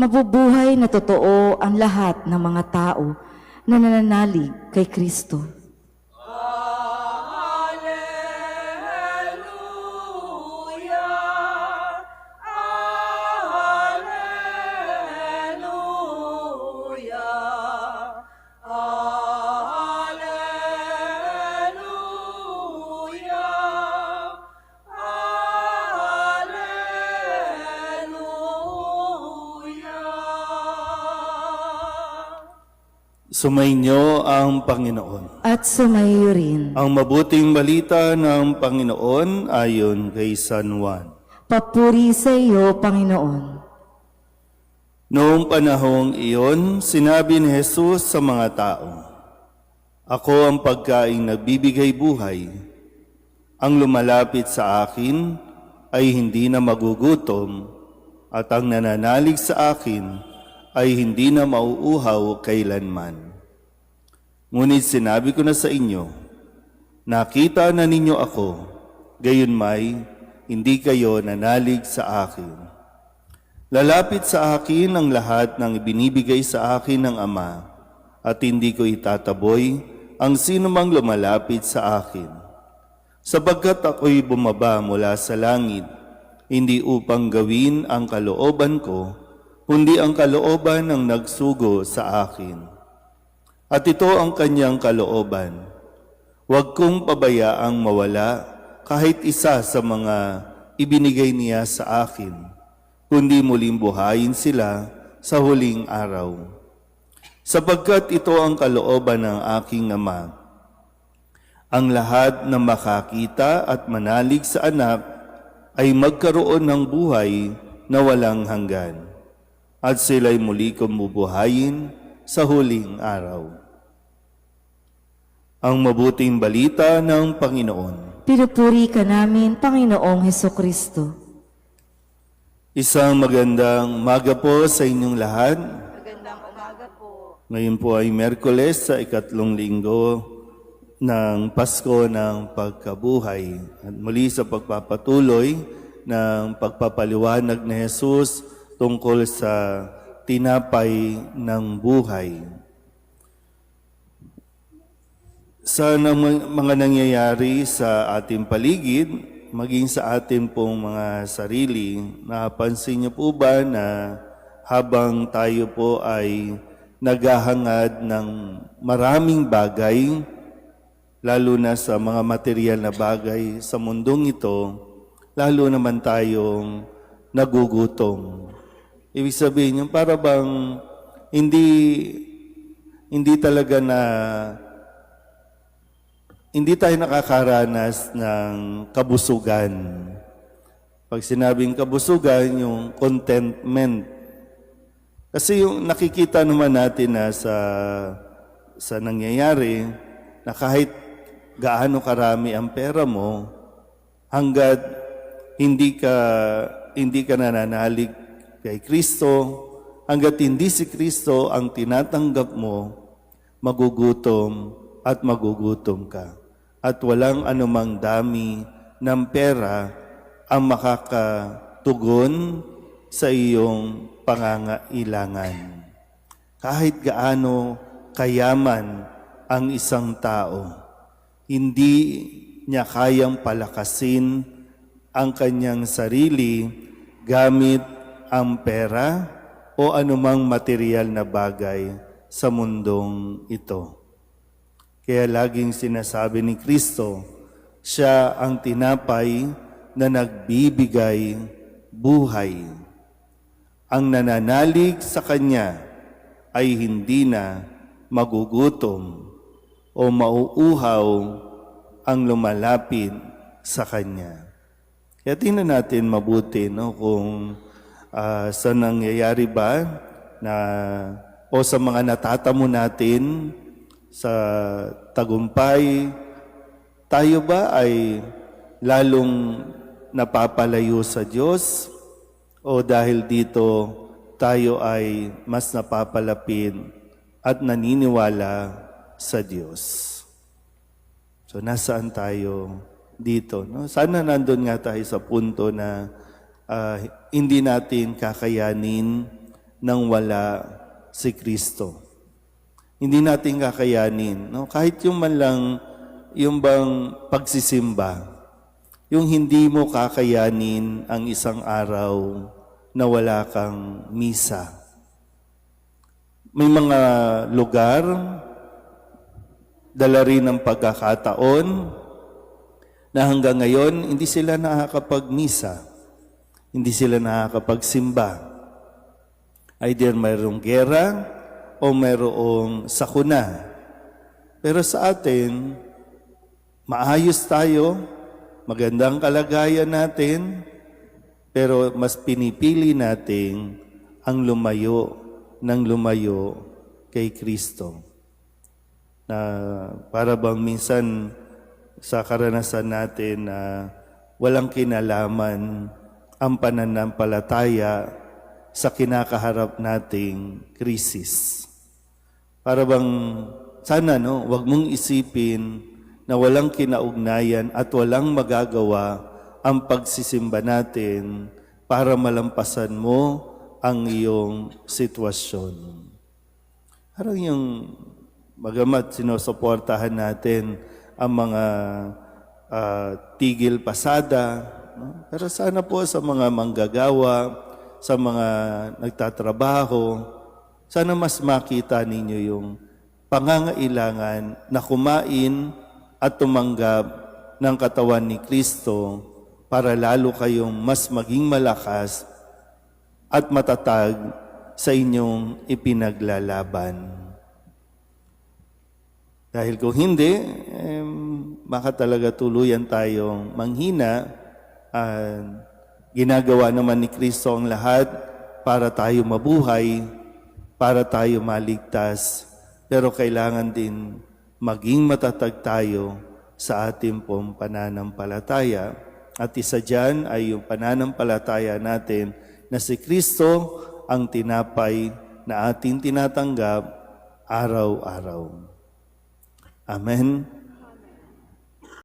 Mabubuhay na totoo ang lahat ng mga tao na nananalig kay Kristo. Sumainyo ang Panginoon. At sumayo rin. Ang mabuting balita ng Panginoon ayon kay San Juan. Papuri sa iyo, Panginoon. Noong panahong iyon, sinabi ni Jesus sa mga tao, "Ako ang pagkaing nagbibigay buhay. Ang lumalapit sa akin ay hindi na magugutom, at ang nananalig sa akin ay hindi na mauuhaw kailanman. Ngunit sinabi ko na sa inyo, nakita na ninyo ako, gayunmay hindi kayo nanalig sa akin. Lalapit sa akin ang lahat ng ibinibigay sa akin ng Ama, at hindi ko itataboy ang sinumang lumalapit sa akin. Sapagkat ako'y bumaba mula sa langit, hindi upang gawin ang kalooban ko, kundi ang kalooban ng nagsugo sa akin. At ito ang kanyang kalooban. Huwag kong pabayaang mawala kahit isa sa mga ibinigay niya sa akin, kundi muling buhayin sila sa huling araw. Sapagkat ito ang kalooban ng aking Ama, ang lahat na makakita at manalig sa anak ay magkaroon ng buhay na walang hanggan, at sila'y muli kong bubuhayin sa huling araw." Ang mabuting balita ng Panginoon. Pinupuri ka namin, Panginoong Hesukristo. Isang magandang umaga po sa inyong lahat. Magandang umaga po. Ngayon po ay Miyerkules sa 3 linggo ng Pasko ng Pagkabuhay. At muli sa pagpapatuloy ng pagpapaliwanag ni Jesus tungkol sa tinapay ng buhay. Sa mga nangyayari sa ating paligid, maging sa ating pong mga sarili, napansin niyo po ba na habang tayo po ay naghahangad ng maraming bagay, lalo na sa mga material na bagay sa mundong ito, lalo naman tayong nagugutom. Ibig sabihin yung para bang hindi talaga hindi tayo nakakaranas ng kabusugan. Pag sinabing kabusugan, yung contentment. Kasi yung nakikita naman natin na sa nangyayari, na kahit gaano karami ang pera mo, hanggat hindi ka nananalig kay Kristo, hanggat hindi si Kristo ang tinatanggap mo, magugutom at magugutom ka. At walang anumang dami ng pera ang makakatugon sa iyong pangangailangan. Kahit gaano kayaman ang isang tao, hindi niya kayang palakasin ang kanyang sarili gamit ang pera o anumang material na bagay sa mundong ito. Kaya laging sinasabi ni Kristo, siya ang tinapay na nagbibigay buhay. Ang nananalig sa Kanya ay hindi na magugutom o mauuhaw ang lumalapit sa Kanya. Kaya tingnan natin mabuti kung sa nangyayari ba o sa mga natatamo natin sa tagumpay, tayo ba ay lalong napapalayo sa Diyos o dahil dito tayo ay mas napapalapit at naniniwala sa Diyos? So nasaan tayo dito? Sana nandun nga tayo sa punto na hindi natin kakayanin nang wala si Kristo. Hindi natin kakayanin, no? Kahit yung man lang, yung bang pagsisimba, yung hindi mo kakayanin ang isang araw na wala kang misa. May mga lugar, dala rin ng pagkakataon, na hanggang ngayon, hindi sila nakakapag-misa. Hindi sila nakakapagsimba. Either mayroong gera o mayroong sakuna. Pero sa atin, maayos tayo, magandang kalagayan natin, pero mas pinipili natin ang lumayo kay Kristo. Na para bang minsan sa karanasan natin na walang kinalaman ang pananampalataya sa kinakaharap nating krisis. Para bang sana wag mong isipin na walang kinaugnayan at walang magagawa ang pagsisimba natin para malampasan mo ang iyong sitwasyon. Parang yung bagamat sinusuportahan natin ang mga tigil pasada, no? Pero sana po sa mga manggagawa, sa mga nagtatrabaho, sana mas makita ninyo yung pangangailangan na kumain at tumanggap ng katawan ni Kristo para lalo kayong mas maging malakas at matatag sa inyong ipinaglalaban. Dahil kung hindi, baka talaga tuluyan tayong manghina. Ginagawa naman ni Kristo ang lahat para tayo mabuhay, para tayo maligtas. Pero kailangan din maging matatag tayo sa ating pong pananampalataya. At isa dyan ay yung pananampalataya natin na si Kristo ang tinapay na ating tinatanggap araw-araw. Amen.